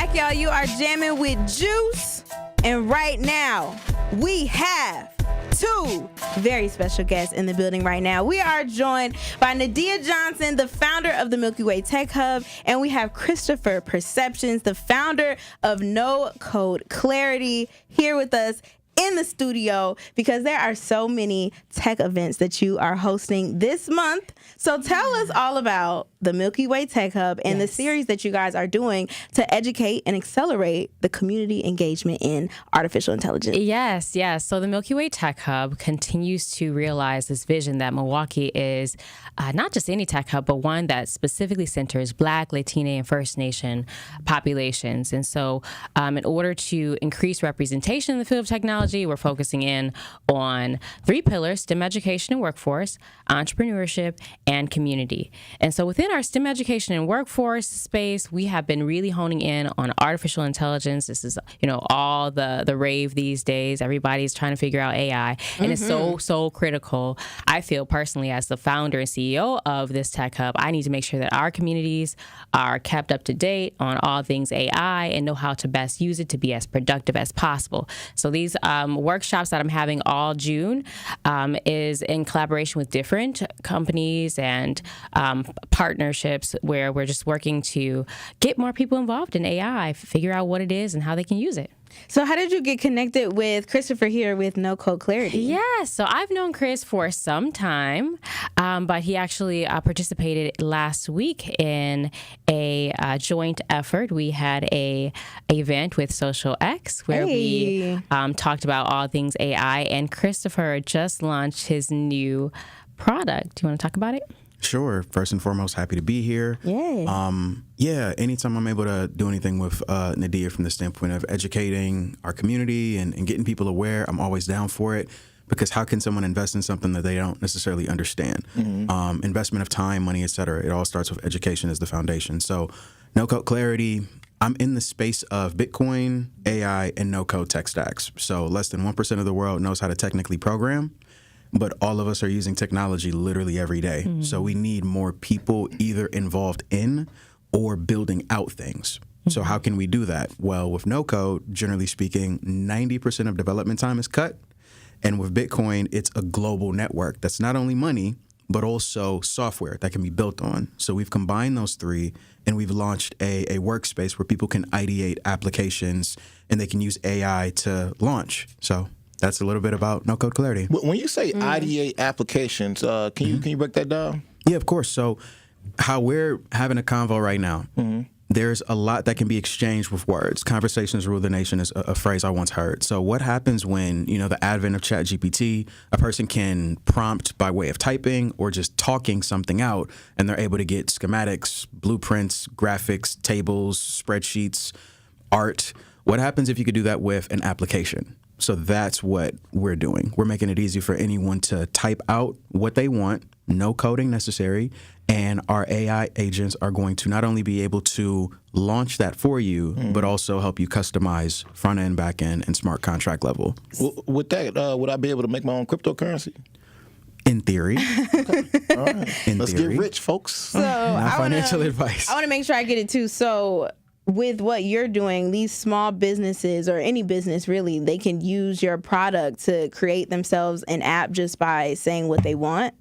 back, y'all. You are jamming with Juice. And right now, we have two very special guests in the building right now. We are joined by Nadia Johnson, the founder of the Milky Way Tech Hub, and we have Christopher Perceptions, the founder of No Code Clarity, here with us in the studio because there are so many tech events that you are hosting this month. So tell us all about the Milky Way Tech Hub and the series that you guys are doing to educate and accelerate the community engagement in artificial intelligence. Yes. So the Milky Way Tech Hub continues to realize this vision that Milwaukee is not just any tech hub, but one that specifically centers Black, Latina, and First Nation populations. And so in order to increase representation in the field of technology, we're focusing in on three pillars: STEM education and workforce, entrepreneurship, and community. And so within our STEM education and workforce space, we have been really honing in on artificial intelligence. This is, all the rave these days. Everybody's trying to figure out AI, and it's so critical. I feel personally, as the founder and CEO of this tech hub, I need to make sure that our communities are kept up to date on all things AI and know how to best use it to be as productive as possible. So these workshops that I'm having all June is in collaboration with different companies and partnerships where we're just working to get more people involved in AI, figure out what it is and how they can use it. So how did you get connected with Christopher here with No Code Clarity? Yeah, so I've known Chris for some time, but he actually participated last week in a joint effort. We had a event with Social X where we talked about all things AI, and Christopher just launched his new product. Do you want to talk about it? Sure. First and foremost, happy to be here. Yay. Anytime I'm able to do anything with Nadia from the standpoint of educating our community and getting people aware, I'm always down for it, because how can someone invest in something that they don't necessarily understand? Investment of time, money, et cetera. It all starts with education as the foundation. So No Code Clarity, I'm in the space of Bitcoin, AI, and no-code tech stacks. So less than 1% of the world knows how to technically program, but all of us are using technology literally every day. So we need more people either involved in or building out things. So how can we do that? Well, with no code, generally speaking, 90% of development time is cut. And with Bitcoin, it's a global network that's not only money, but also software that can be built on. So we've combined those three, and we've launched a workspace where people can ideate applications and they can use AI to launch. So that's a little bit about No Code Clarity. When you say ideate applications, can you break that down? Yeah, of course. So how we're having a convo right now, there's a lot that can be exchanged with words. Conversations rule the nation is a phrase I once heard. So what happens when, the advent of ChatGPT, a person can prompt by way of typing or just talking something out, and they're able to get schematics, blueprints, graphics, tables, spreadsheets, art. What happens if you could do that with an application? So that's what we're doing. We're making it easy for anyone to type out what they want, no coding necessary, and our AI agents are going to not only be able to launch that for you, but also help you customize front end, back end, and smart contract level. With that, would I be able to make my own cryptocurrency? In theory. All right. Let's get rich, folks. So Not financial advice. I want to make sure I get it too. So with what you're doing, these small businesses or any business really, they can use your product to create themselves an app just by saying what they want?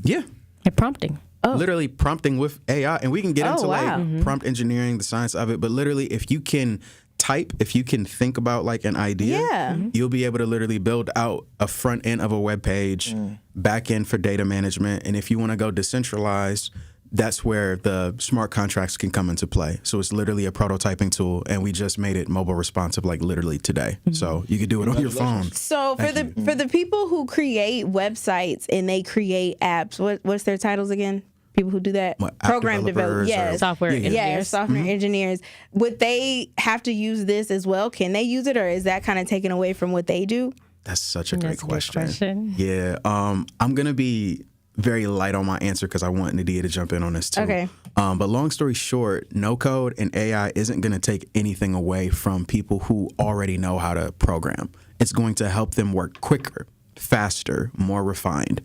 Yeah. And prompting. Literally prompting with AI. And we can get into prompt engineering, the science of it. But literally, if you can type, if you can think about like an idea, you'll be able to literally build out a front end of a web page, back end for data management. And if you want to go decentralized, that's where the smart contracts can come into play. So it's literally a prototyping tool, and we just made it mobile responsive like literally today. So you could do it on your phone. So for the people who create websites and they create apps, what's their titles again? People who do that? Program developers. Yes. Software engineers. Yes, software engineers. Would they have to use this as well? Can they use it, or is that kind of taken away from what they do? That's such a great question. Good question. Yeah. I'm going to be very light on my answer because I want Nadia to jump in on this too. Okay. But long story short, no code and AI isn't going to take anything away from people who already know how to program. It's going to help them work quicker, faster, more refined.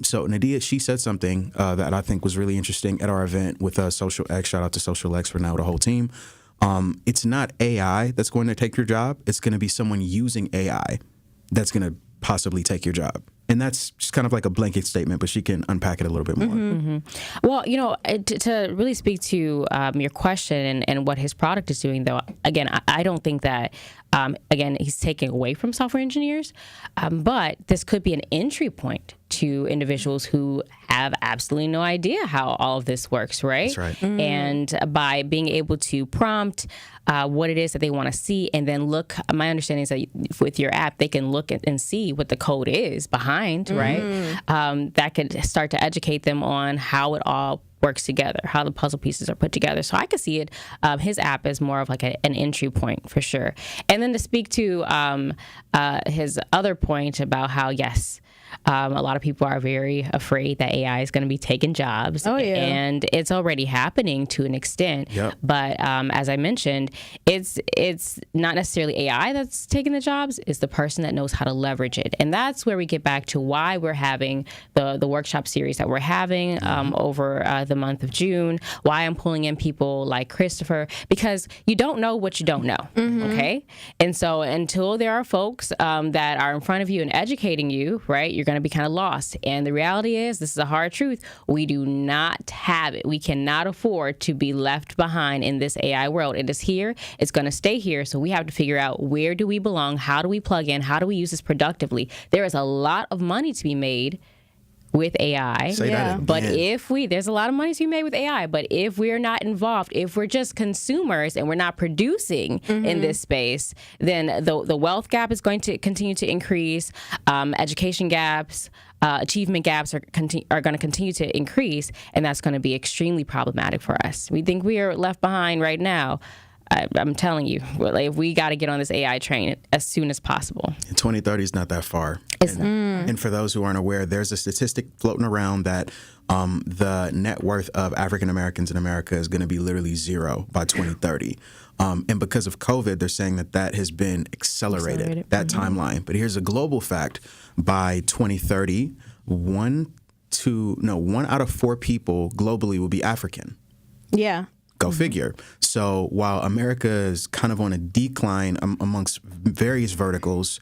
So Nadia, she said something that I think was really interesting at our event with Social X. Shout out to Social X for now, the whole team. It's not AI that's going to take your job. It's going to be someone using AI that's going to possibly take your job. And that's just kind of like a blanket statement, but she can unpack it a little bit more. Well, to really speak to your question and what his product is doing, though, again, I don't think that, again, he's taking away from software engineers, but this could be an entry point to individuals who have absolutely no idea how all of this works, right? That's right. And by being able to prompt what it is that they want to see, and then look, my understanding is that with your app, they can look and see what the code is behind, right? That could start to educate them on how it all works together, how the puzzle pieces are put together. So I could see it, his app as more of like an entry point for sure. And then to speak to his other point about how, yes, a lot of people are very afraid that AI is going to be taking jobs. Oh, yeah. And it's already happening to an extent. Yep. But as I mentioned, it's not necessarily AI that's taking the jobs. It's the person that knows how to leverage it. And that's where we get back to why we're having the workshop series that we're having over the month of June, why I'm pulling in people like Christopher, because you don't know what you don't know, okay? And so until there are folks that are in front of you and educating you, right, you're going to be kind of lost. And the reality is, this is a hard truth, we do not have it. We cannot afford to be left behind in this AI world. It is here. It's going to stay here. So we have to figure out, where do we belong? How do we plug in? How do we use this productively? There is a lot of money to be made with AI. Say that again. But there's a lot of money to be made with AI, but if we're not involved, if we're just consumers and we're not producing in this space, then the wealth gap is going to continue to increase, education gaps, achievement gaps are going to continue to increase, and that's going to be extremely problematic for us. We think we are left behind right now. I'm telling you, we got to get on this AI train as soon as possible. 2030 is not that far. And for those who aren't aware, there's a statistic floating around that the net worth of African Americans in America is going to be literally zero by 2030. And because of COVID, they're saying that has been accelerated. That timeline. But here's a global fact. By 2030, one out of 4 people globally will be African. Yeah. Go figure. So while America is kind of on a decline amongst various verticals,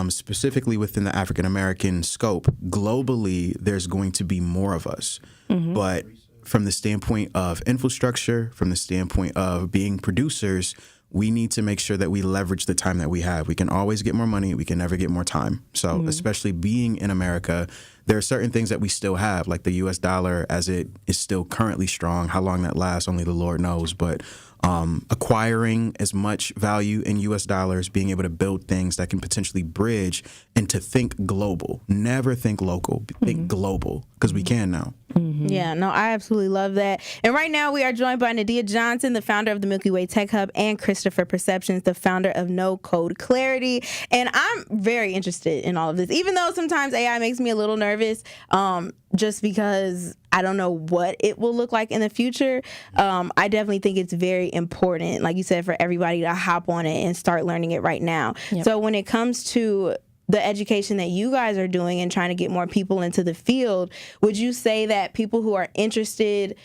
specifically within the African American scope, globally, there's going to be more of us. But from the standpoint of infrastructure, from the standpoint of being producers, we need to make sure that we leverage the time that we have. We can always get more money. We can never get more time. So especially being in America, there are certain things that we still have, like the U.S. dollar as it is still currently strong. How long that lasts, only the Lord knows. But acquiring as much value in U.S. dollars, being able to build things that can potentially bridge, and to think global. Never think local. Think global, because we can now. Yeah, no, I absolutely love that. And right now we are joined by Nadia Johnson, the founder of the Milky Way Tech Hub, and Christopher Perceptions, the founder of No Code Clarity. And I'm very interested in all of this, even though sometimes AI makes me a little nervous, just because I don't know what it will look like in the future. I definitely think it's very important, like you said, for everybody to hop on it and start learning it right now. Yep. So when it comes to the education that you guys are doing and trying to get more people into the field, would you say that people who are interested,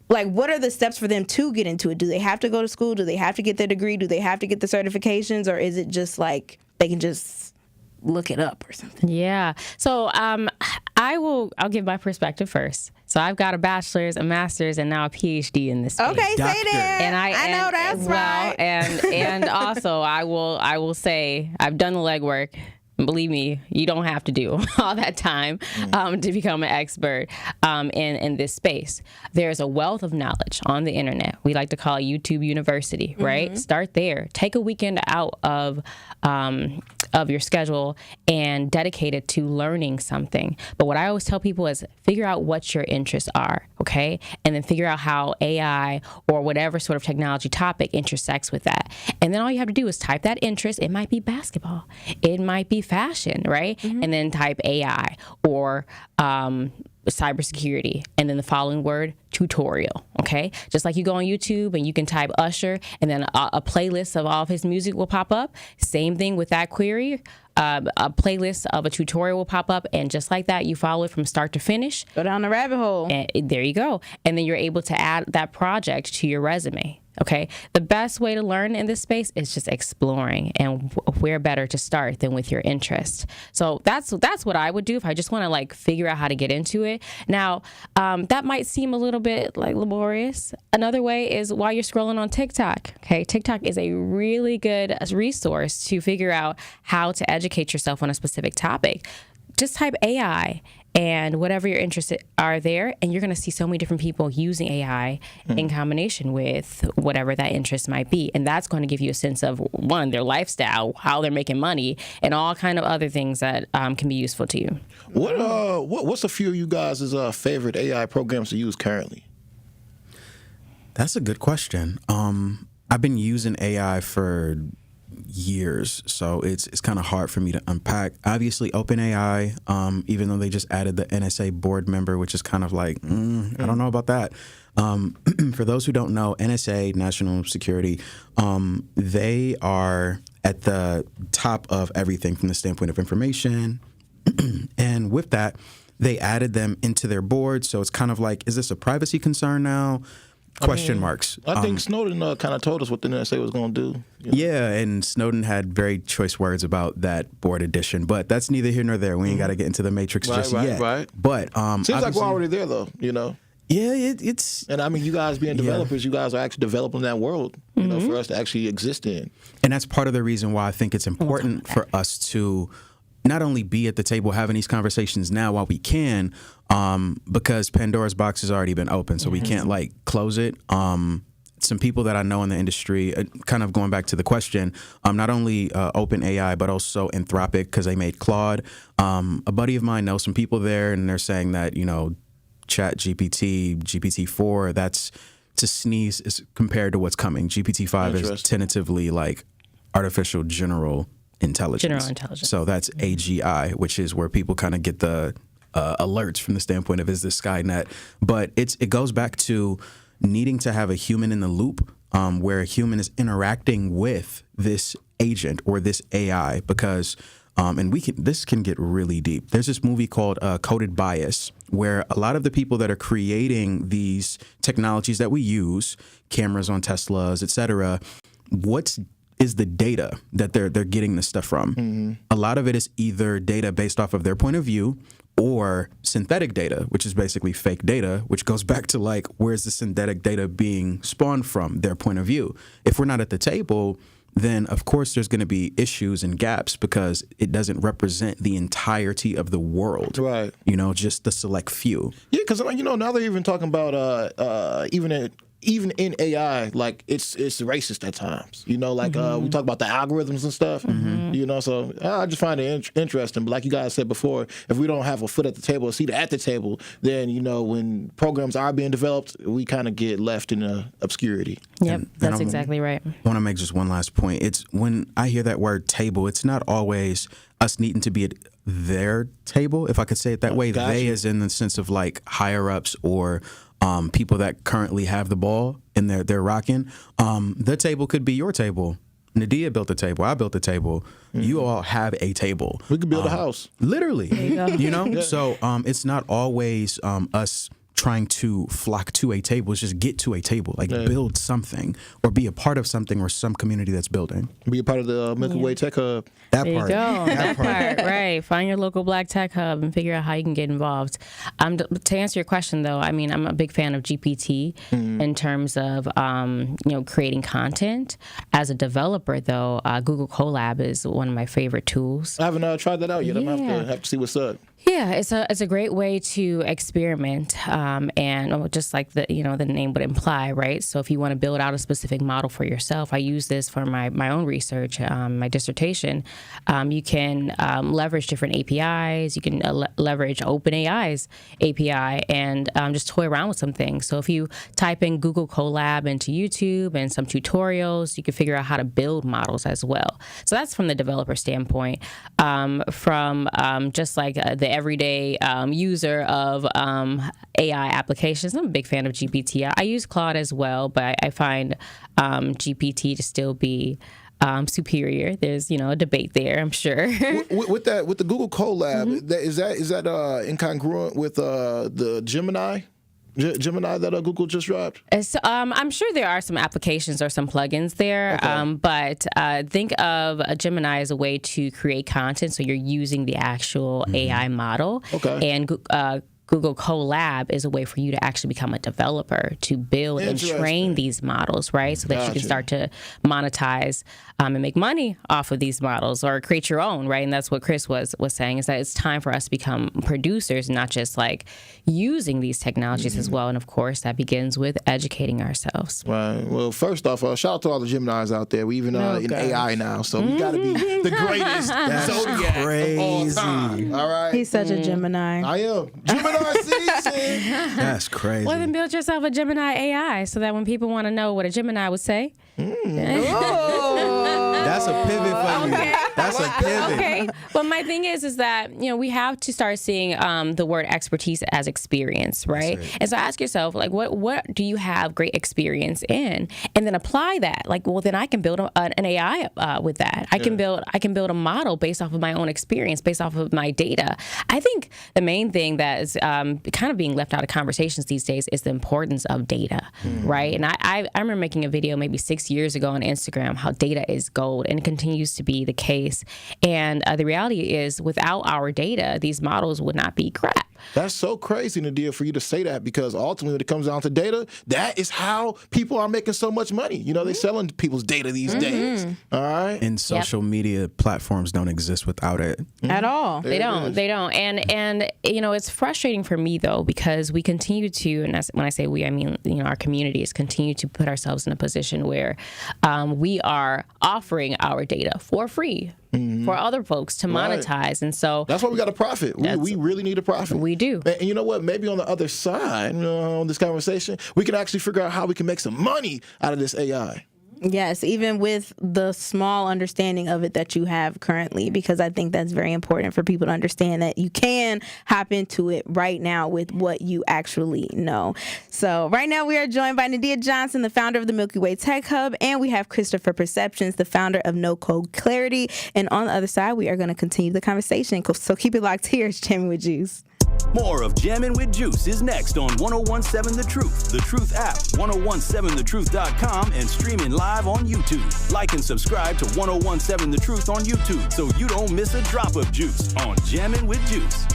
like, what are the steps for them to get into it? Do they have to go to school? Do they have to get their degree? Do they have to get the certifications? Or is it just like they can just look it up or something? Yeah. So I'll give my perspective first. So I've got a bachelor's, a master's, and now a PhD in this space. Okay, Doctor. say that. And I know that's right. And also I will say I've done the legwork. Believe me, you don't have to do all that time to become an expert in this space. There's a wealth of knowledge on the internet. We like to call it YouTube University, right? Start there. Take a weekend out of your schedule and dedicate it to learning something. But what I always tell people is figure out what your interests are, okay? And then figure out how AI or whatever sort of technology topic intersects with that. And then all you have to do is type that interest. It might be basketball. It might be fashion, right? And then type AI or cybersecurity, and then the following word, tutorial, okay? Just like you go on YouTube and you can type Usher, and then a playlist of all of his music will pop up. Same thing with that query. A playlist of a tutorial will pop up, and just like that, you follow it from start to finish. Go down the rabbit hole. And there you go. And then you're able to add that project to your resume. Okay. The best way to learn in this space is just exploring, and where better to start than with your interest. So that's what I would do if I just want to like figure out how to get into it. Now, that might seem a little bit like laborious. Another way is while you're scrolling on TikTok. Okay. TikTok is a really good resource to figure out how to educate yourself on a specific topic. Just type AI and whatever your interests are there, and you're going to see so many different people using AI in combination with whatever that interest might be. And that's going to give you a sense of, one, their lifestyle, how they're making money, and all kind of other things that can be useful to you. What's a few of you guys' favorite AI programs to use currently? That's a good question. I've been using AI for years, so it's kind of hard for me to unpack. Obviously, OpenAI, even though they just added the NSA board member, which is kind of like, I don't know about that. For those who don't know, NSA, National Security, they are at the top of everything from the standpoint of information. And with that, they added them into their board. So it's kind of like, is this a privacy concern now? Question marks. I think Snowden kind of told us what the NSA was going to do. You know? Yeah, and Snowden had very choice words about that board edition, but that's neither here nor there. We ain't got to get into the matrix just yet. Right. But seems like we're already there, though. You know. Yeah, it's. And I mean, you guys being developers, you guys are actually developing that world. You know, for us to actually exist in. And that's part of the reason why I think it's important for us to not only be at the table having these conversations now while we can, because Pandora's box has already been open, so we can't like close it. Some people that I know in the industry, kind of going back to the question, not only OpenAI, but also Anthropic, because they made Claude. A buddy of mine knows some people there, and they're saying that, you know, Chat GPT, GPT-4, that's to sneeze is compared to what's coming. GPT-5 is tentatively like artificial general intelligence. So that's AGI, which is where people kind of get the alerts from the standpoint of, is this Skynet? But it goes back to needing to have a human in the loop, where a human is interacting with this agent or this AI, because and this can get really deep. There's this movie called Coded Bias, where a lot of the people that are creating these technologies that we use, cameras on Teslas, et cetera, is the data that they're getting this stuff from. A lot of it is either data based off of their point of view, or synthetic data, which is basically fake data, which goes back to like, where's the synthetic data being spawned from, their point of view. If we're not at the table, then of course there's going to be issues and gaps, because it doesn't represent the entirety of the world. Right. You know, just the select few. Yeah, because, you know, now they're even talking about even in AI, like it's racist at times. You know, like we talk about the algorithms and stuff. You know, so I just find it interesting. But like you guys said before, if we don't have a foot at the table, a seat at the table, then, you know, when programs are being developed, we kind of get left in obscurity. Yep, that's exactly right. I want to make just one last point. It's when I hear that word table, it's not always us needing to be at their table, if I could say it that way. Gotcha. They is in the sense of like higher ups or people that currently have the ball and they're rocking. The table could be your table. Nadia built a table. I built a table. You all have a table. We could build a house. Literally. You know? Yeah. So it's not always us trying to flock to a table. It's just get to a table, like build something or be a part of something or some community that's building. Be a part of the Milky Way Tech Hub. That there part. You go. That part, right. Find your local Black Tech Hub and figure out how you can get involved. To answer your question, though, I mean, I'm a big fan of GPT in terms of, you know, creating content. As a developer, though, Google Colab is one of my favorite tools. I haven't tried that out yet. I'm going to have to see what's up. Yeah, it's a great way to experiment, and just like the name would imply, right? So if you want to build out a specific model for yourself, I use this for my own research, my dissertation. You can leverage different APIs. You can leverage OpenAI's API and just toy around with some things. So if you type in Google Colab into YouTube and some tutorials, you can figure out how to build models as well. So that's from the developer standpoint. From just like the everyday user of AI applications, I'm a big fan of GPT. I use Claude as well, but I find GPT to still be superior. There's a debate there, I'm sure. with the Google Colab, is that incongruent with the Gemini? Gemini that Google just dropped? So, I'm sure there are some applications or some plugins there, but think of a Gemini as a way to create content. So you're using the actual AI model. Okay. And Google Colab is a way for you to actually become a developer to build and train these models, right? So that you can start to monetize and make money off of these models or create your own, right? And that's what Chris was saying, is that it's time for us to become producers, not just like using these technologies as well. And of course, that begins with educating ourselves. Right. Well, first off, shout out to all the Geminis out there. We even in AI now, so we got to be the greatest zodiac of all time. All right. He's such a Gemini. I am. Gemini season. That's crazy. Well, then build yourself a Gemini AI so that when people want to know what a Gemini would say. That's a pivot for you. That's a pivot. Okay. But my thing is that, we have to start seeing the word expertise as experience, right? And so ask yourself, like, what do you have great experience in? And then apply that. Like, well, then I can build an AI with that. I can build a model based off of my own experience, based off of my data. I think the main thing that is kind of being left out of conversations these days is the importance of data, right? And I remember making a video maybe 6 years ago on Instagram how data is gold, and it continues to be the case. And the reality is, without our data, these models would not be crap. That's so crazy, Nadia, for you to say that, because ultimately when it comes down to data, that is how people are making so much money. They're selling people's data these days. All right. And social media platforms don't exist without it. At all. They don't. And it's frustrating for me, though, because we continue to, and when I say we, I mean, our communities continue to put ourselves in a position where we are offering our data for free for other folks to monetize. And so that's why we got to profit. We really need a profit. We do. And you know what? Maybe on the other side, on this conversation, we can actually figure out how we can make some money out of this AI. Yes, even with the small understanding of it that you have currently, because I think that's very important for people to understand that you can hop into it right now with what you actually know. So right now we are joined by Nadia Johnson, the founder of the Milky Way Tech Hub, and we have Christopher Perceptions, the founder of No Code Clarity. And on the other side, we are going to continue the conversation. So keep it locked here. It's Jammin with Juice. More of Jammin' with Juice is next on 1017 The Truth, The Truth app, 1017thetruth.com, and streaming live on YouTube. Like and subscribe to 1017 The Truth on YouTube so you don't miss a drop of juice on Jammin' with Juice.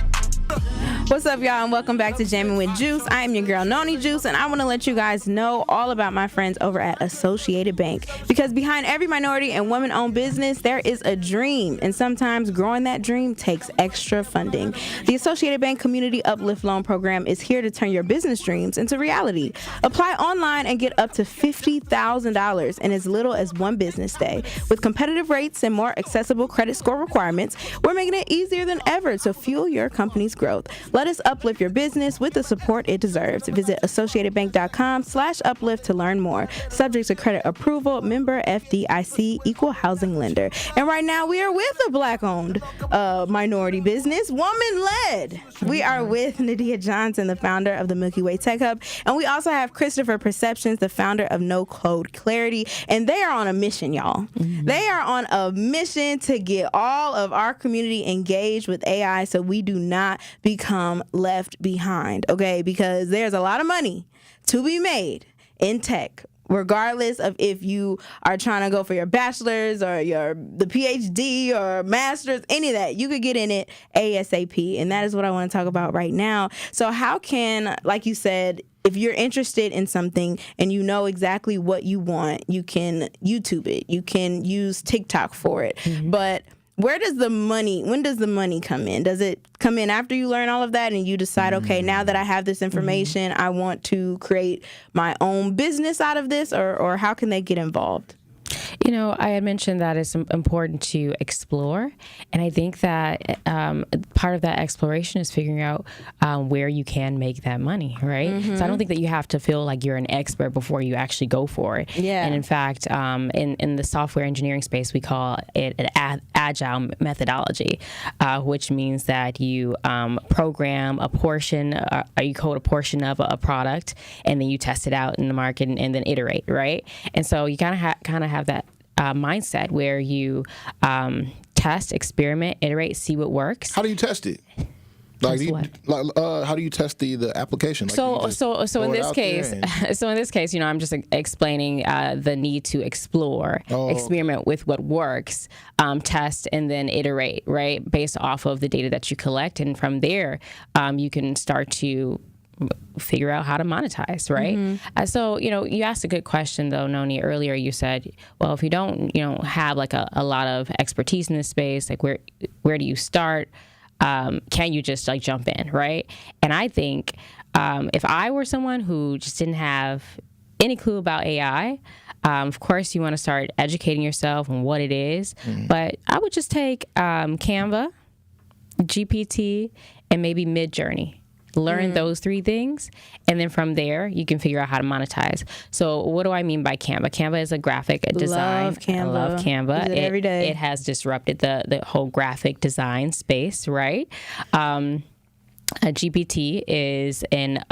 What's up, y'all, and welcome back to Jammin' with Juice. I am your girl, Noni Juice, and I want to let you guys know all about my friends over at Associated Bank, because behind every minority and woman-owned business, there is a dream, and sometimes growing that dream takes extra funding. The Associated Bank Community Uplift Loan Program is here to turn your business dreams into reality. Apply online and get up to $50,000 in as little as one business day. With competitive rates and more accessible credit score requirements, we're making it easier than ever to fuel your company's growth. Let us uplift your business with the support it deserves. Visit associatedbank.com/uplift to learn more. Subject to credit approval, member FDIC, equal housing lender. And right now we are with a Black-owned minority business, woman-led. We are with Nadia Johnson, the founder of the Milky Way Tech Hub. And we also have Christopher Perceptions, the founder of No Code Clarity. And they are on a mission, y'all. They are on a mission to get all of our community engaged with AI so we do not become left behind, okay? Because there's a lot of money to be made in tech, regardless of if you are trying to go for your bachelor's or the PhD or master's, any of that. You could get in it ASAP, and that is what I want to talk about right now. So how can, like you said, if you're interested in something and you know exactly what you want, you can YouTube it. You can use TikTok for it. But when does the money come in? Does it come in after you learn all of that and you decide, okay, now that I have this information, I want to create my own business out of this, or how can they get involved? I had mentioned that it's important to explore. And I think that part of that exploration is figuring out where you can make that money, right? So I don't think that you have to feel like you're an expert before you actually go for it. Yeah. And in fact, in the software engineering space, we call it an agile methodology, which means that you program a portion, you code a portion of a product, and then you test it out in the market and then iterate, right? And so you kind of have that mindset where you test, experiment, iterate, see what works. How do you test it? Like, how do you test the application? Like, so in this case, I'm just explaining the need to explore, experiment with what works, test, and then iterate, right, based off of the data that you collect, and from there, you can start to figure out how to monetize, right? So, you asked a good question though, Noni. Earlier you said, well, if you don't, have like a lot of expertise in this space, like where do you start? Can you just like jump in, right? And I think if I were someone who just didn't have any clue about AI, of course you want to start educating yourself on what it is, but I would just take Canva, GPT, and maybe Midjourney. Learn those 3 things, and then from there you can figure out how to monetize. So what do I mean by Canva? Canva is a graphic design. I love Canva. Use it every day. It has disrupted the whole graphic design space, right? GPT is an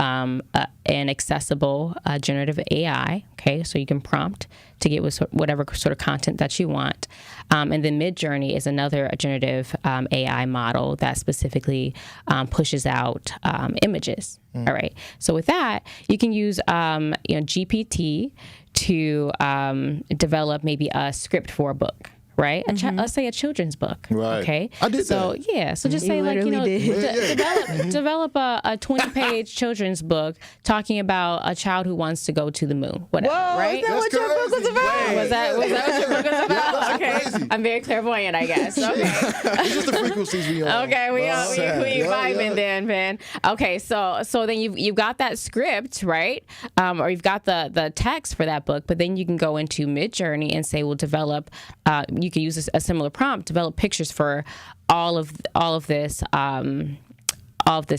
accessible generative AI. Okay, so you can prompt to get whatever sort of content that you want. And then Midjourney is another generative AI model that specifically pushes out images. All right. So with that, you can use GPT to develop maybe a script for a book. Right? Let's say a children's book. Right. Okay. I did so, that. Yeah. So just say develop a 20-page children's book talking about a child who wants to go to the moon. Whatever. Whoa, right? is that what your book was about? Was that what your book was about? Okay. Crazy. I'm very clairvoyant, I guess. Okay. It's just the frequencies we on. Okay, we vibing then, man. Okay, so then you've got that script, right? Or you've got the text for that book, but then you can go into Midjourney and say, we'll develop. You can use a similar prompt, develop pictures for all of this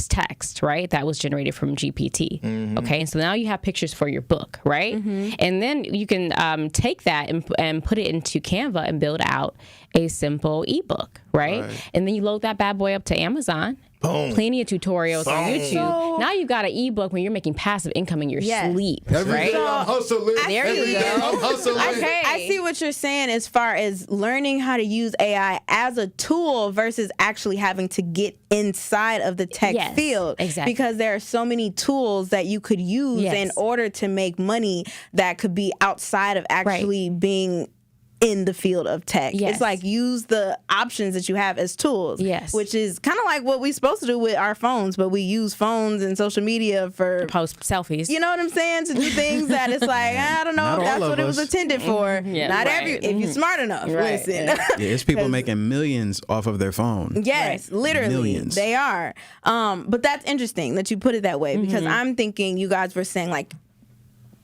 text, right? That was generated from GPT. Okay, and so now you have pictures for your book, right? And then you can take that and put it into Canva and build out a simple ebook, right? And then you load that bad boy up to Amazon. Boom. Plenty of tutorials on YouTube. So, now you got an ebook when you're making passive income in your sleep, Every right? day I'm hustling. There you go. I'm hustling. Okay. I see what you're saying as far as learning how to use AI as a tool versus actually having to get inside of the tech field. Exactly. Because there are so many tools that you could use in order to make money that could be outside of actually being in the field of tech. It's like use the options that you have as tools. Which is kind of like what we're supposed to do with our phones, but we use phones and social media for post selfies. You know what I'm saying? To do things that it's like, I don't know if that's what it was intended for. Not if you're smart enough. Listen. It's people making millions off of their phone. Yes, literally. Millions. They are. But that's interesting that you put it that way, because I'm thinking you guys were saying like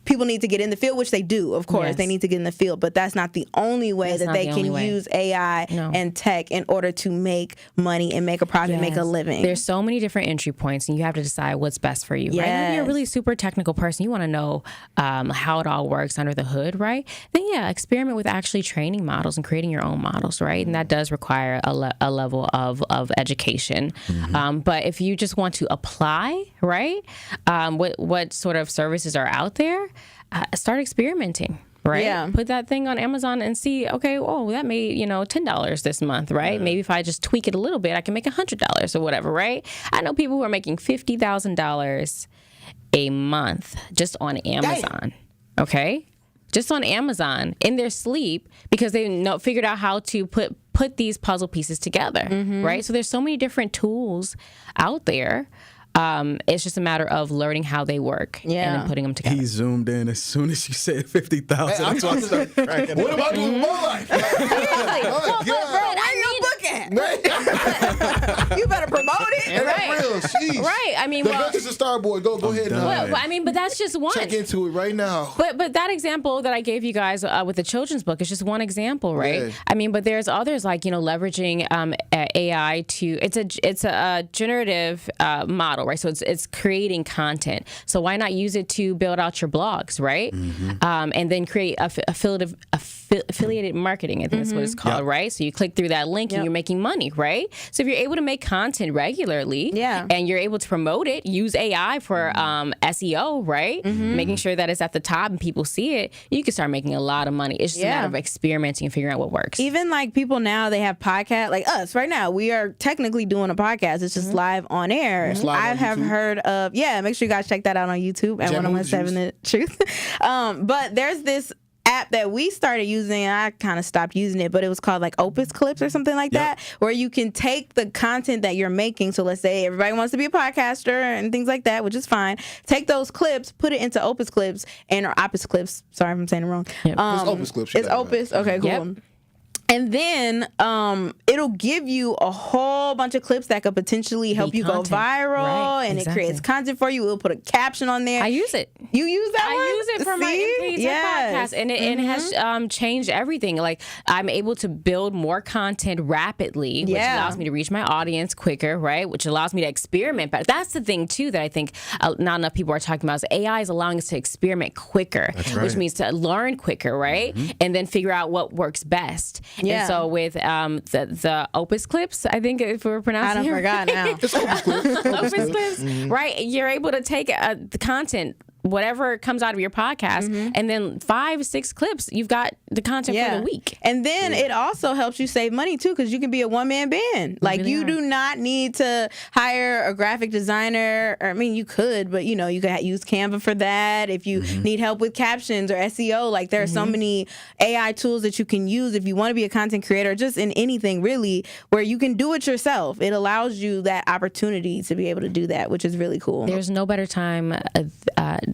people need to get in the field, which they do, of course. They need to get in the field, but that's not the only way that they can use AI and tech in order to make money and make a profit, make a living. There's so many different entry points, and you have to decide what's best for you. Right? And if you're a really super technical person, you want to know how it all works under the hood, right? Then experiment with actually training models and creating your own models, right? And that does require a level of education. But if you just want to apply, right, what sort of services are out there, start experimenting, right? Yeah. Put that thing on Amazon and see, okay, that made, $10 this month, right? Maybe if I just tweak it a little bit, I can make $100 or whatever, right? I know people who are making $50,000 a month just on Amazon, okay? Just on Amazon in their sleep, because they figured out how to put these puzzle pieces together, right? So there's so many different tools out there. It's just a matter of learning how they work and then putting them together. He zoomed in as soon as you said 50,000. I'm talking about what am I doing with my life? You better promote it. Right. Real, right. I mean, the Ventures and Starboy, go ahead now. But that's just one. Check into it right now. But that example that I gave you guys with the children's book is just one example, right? Yeah. I mean, but there's others like leveraging AI to it's a generative model, right? So it's creating content. So why not use it to build out your blogs, right? And then create affiliate affiliated marketing. I think that's what it's called, right? So you click through that link and you're making money, right? So if you're able to make content regularly and you're able to promote it, use AI for SEO, right? Making sure that it's at the top and people see it, you can start making a lot of money. It's just a matter of experimenting and figuring out what works. Even like people now, they have podcasts, like us right now, we are technically doing a podcast. It's just live on air. I have heard of, make sure you guys check that out on YouTube at 101.7 The Truth. But there's this app that we started using, and I kind of stopped using it, but it was called like Opus Clips or something like that, where you can take the content that you're making. So let's say everybody wants to be a podcaster and things like that, which is fine. Take those clips, put it into Opus Clips or Opus Clips. Sorry if I'm saying it wrong. It's Opus Clips. It's Opus. Okay, cool. And then it'll give you a whole bunch of clips that could potentially help you go viral, and it creates content for you. It'll put a caption on there. I use it. You use that one? I use it for my MPT podcast, and it has changed everything. Like, I'm able to build more content rapidly, which allows me to reach my audience quicker, right? Which allows me to experiment better. That's the thing, too, that I think not enough people are talking about. Is AI is allowing us to experiment quicker, which means to learn quicker, right? And then figure out what works best. Yeah. And so with the Opus Clips, I think if we're pronouncing it, I forgot now. It's Opus Clips. Opus Clips, right? You're able to take the content, whatever comes out of your podcast, and then 5-6 clips, you've got the content for the week. And then it also helps you save money too, because you can be a one-man band. Like, you do not need to hire a graphic designer. Or, I mean, you could, but you could use Canva for that. If you need help with captions or SEO, like there are so many AI tools that you can use if you want to be a content creator, just in anything really, where you can do it yourself. It allows you that opportunity to be able to do that, which is really cool. There's no better time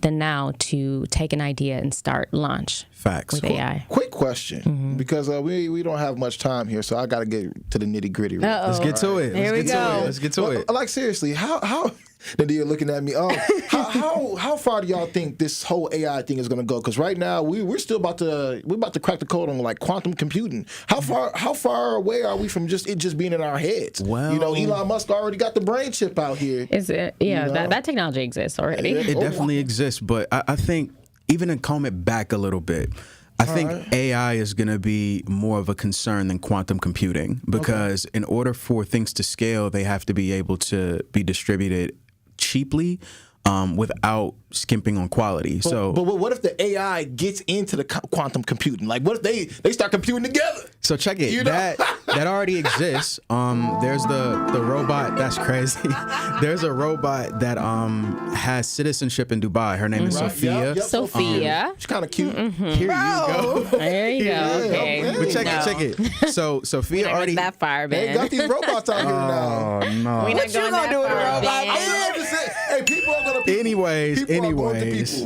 than now to take an idea and start launch. Facts. With AI. Quick question, because we don't have much time here, so I got to get to the nitty gritty. Let's get to it. Here we go. Let's get to it. Like, seriously, how Nadia looking at me. How far do y'all think this whole AI thing is going to go? Because right now we're still about to crack the code on like quantum computing. How far away are we from it just being in our heads? Well, Elon Musk already got the brain chip out here. Is it? Yeah, that technology exists already. It definitely exists, but I think even to comb it back a little bit, I think AI is going to be more of a concern than quantum computing, because in order for things to scale, they have to be able to be distributed cheaply without skimping on quality. But what if the AI gets into the quantum computing? Like, what if they start computing together? So check it. That already exists. There's the robot. That's crazy. There's a robot that has citizenship in Dubai. Her name is Sophia. Sophia. She's kind of cute. Here you go. There you go. Okay. But check it. So Sophia already that far, man. They got these robots out here now. Oh no. We're not going that far, Hey, people are gonna. Anyways.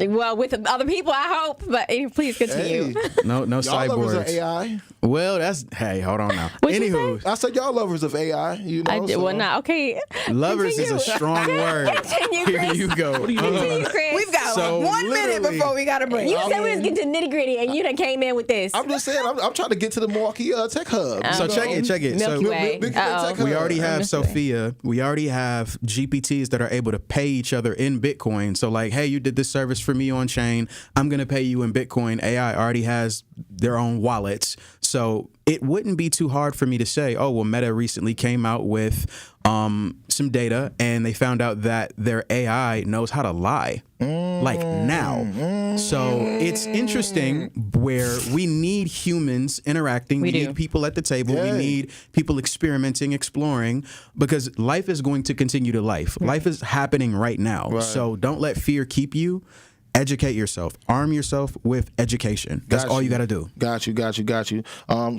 Well, with other people, I hope. But please continue. Hey. No Y'all cyborgs. lovers of AI? Well, hold on now. What'd you Anywho, I said y'all lovers of AI. Well, not okay. lovers Continue. is a strong word. Continue, Here Chris. you go. Continue, Chris. We've got So 1 minute literally- before we got to break. You said we was getting to nitty gritty, and you done came in with this. I'm just saying. I'm trying to get to the Milwaukee Tech Hub. So check it. So Milky Way. Big Tech Hub. we already have Sophia. We already have GPTs that are able to pay each other in Bitcoin. So like, hey, you did this service for me on chain. I'm going to pay you in Bitcoin. AI already has their own wallets. So it wouldn't be too hard for me to say, oh, well, Meta recently came out with some data, and they found out that their AI knows how to lie, like now. So it's interesting where we need humans interacting. We need people at the table. We need people experimenting, exploring, because life is going to continue to life. Life is happening right now. Right. So don't let fear keep you. Educate yourself. Arm yourself with education. That's all you got to do. Got you.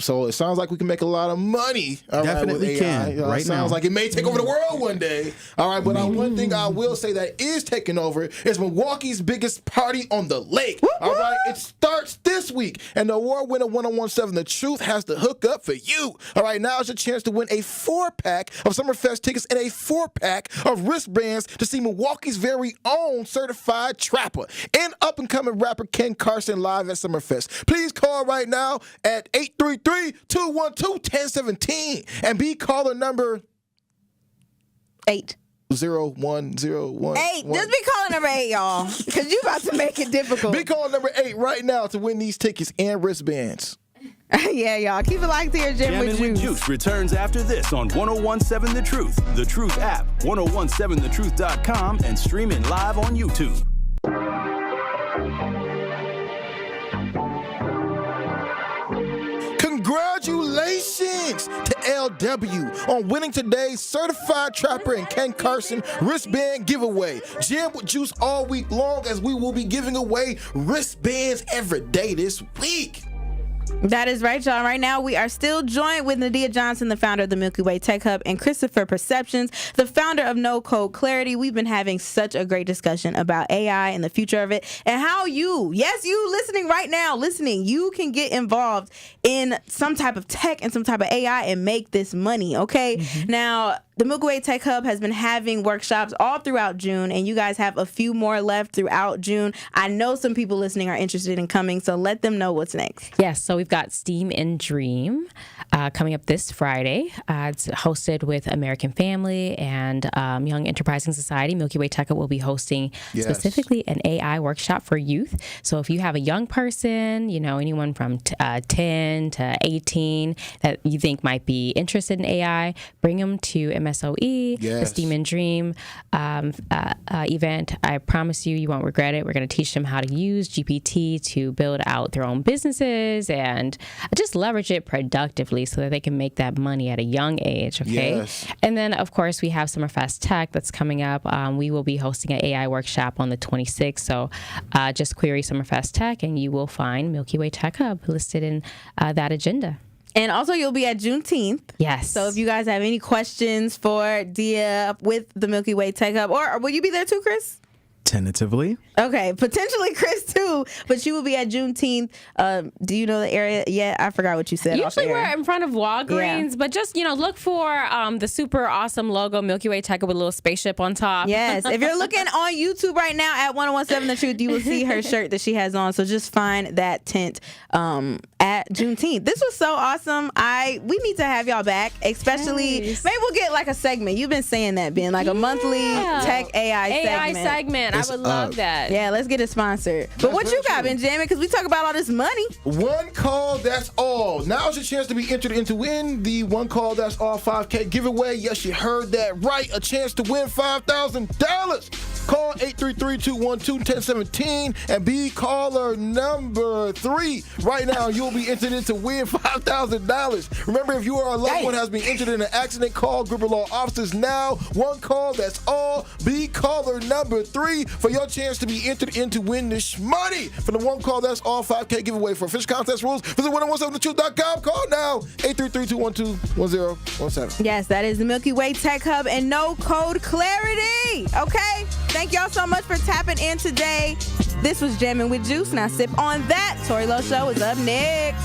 So it sounds like we can make a lot of money. Definitely with can. AI. Right sounds now. like it may take over the world one day. All right, but one thing I will say that is taking over is Milwaukee's biggest party on the lake. All right, it starts this week, and the award-winner 101.7 The Truth has the hookup for you. All right, now is your chance to win a 4-pack of Summerfest tickets and a 4-pack of wristbands to see Milwaukee's very own certified trapper and up-and-coming rapper Ken Carson live at Summerfest. Please call right now at 833-212-1017 and be caller number 8. 0101. 8. Just be calling number 8, y'all, because you about to make it difficult. Be caller number 8 right now to win these tickets and wristbands. Yeah, y'all. Keep it locked here, Jammin with Jammin' Juice. with Juice returns after this on 1017 The Truth, The Truth app, 1017thetruth.com, and streaming live on YouTube. Congratulations to LW on winning today's Certified Trapper and Ken Carson wristband giveaway. Jam with Juice all week long, as we will be giving away wristbands every day this week. That is right, y'all. Right now, we are still joined with Nadia Johnson, the founder of the Milky Way Tech Hub, and Christopher Perceptions, the founder of No Code Clarity. We've been having such a great discussion about AI and the future of it, and how you listening right now, you can get involved in some type of tech and some type of AI and make this money, okay? Now, the Milky Way Tech Hub has been having workshops all throughout June, and you guys have a few more left throughout June. I know some people listening are interested in coming, so let them know what's next. Yes, so we've got Steam and Dream coming up this Friday. It's hosted with American Family and Young Enterprising Society. Milky Way Tech Hub will be hosting specifically an AI workshop for youth. So if you have a young person, anyone from 10 to 18 that you think might be interested in AI, bring them to MSOE, the Steam and Dream event. I promise you won't regret it. We're going to teach them how to use GPT to build out their own businesses and just leverage it productively so that they can make that money at a young age, okay? Yes. And then, of course, we have Summerfest Tech that's coming up. We will be hosting an AI workshop on the 26th, so just query Summerfest Tech and you will find Milky Way Tech Hub listed in that agenda. And also, you'll be at Juneteenth. Yes. So if you guys have any questions for Dia with the Milky Way Tech Hub, or will you be there too, Chris? Tentatively. Okay, potentially Chris too, but you will be at Juneteenth. Do you know the area yet? I forgot what you said. Usually we're in front of Walgreens, but just, look for the super awesome logo, Milky Way Tech Hub with a little spaceship on top. Yes, if you're looking on YouTube right now at 1017 The Truth, you will see her shirt that she has on. So just find that tent at Juneteenth. This was so awesome. We need to have y'all back, especially maybe we'll get like a segment. You've been saying that, Ben, like a monthly tech AI segment. I would love that. Yeah, let's get it sponsored. But what you got, Benjamin? Because we talk about all this money. One call, that's all. Now's your chance to be entered in to win the One Call, That's All 5K giveaway. Yes, you heard that right. A chance to win $5,000. Call 833-212-1017 and be caller number 3. Right now, you'll be entered in to win $5,000. Remember, if you or a loved one has been injured in an accident, call Gripper Law officers now. One call, that's all. Be caller number 3 for your chance to be entered in to win this money for the One Call, That's All 5K giveaway. For official contest rules, visit 1017thetruth.com. Call now, 833-212-1017. Yes, that is the Milky Way Tech Hub and No Code Clarity. Okay? Thank y'all so much for tapping in today. This was Jammin' with Juice. Now sip on that. Tori Lowe Show is up next.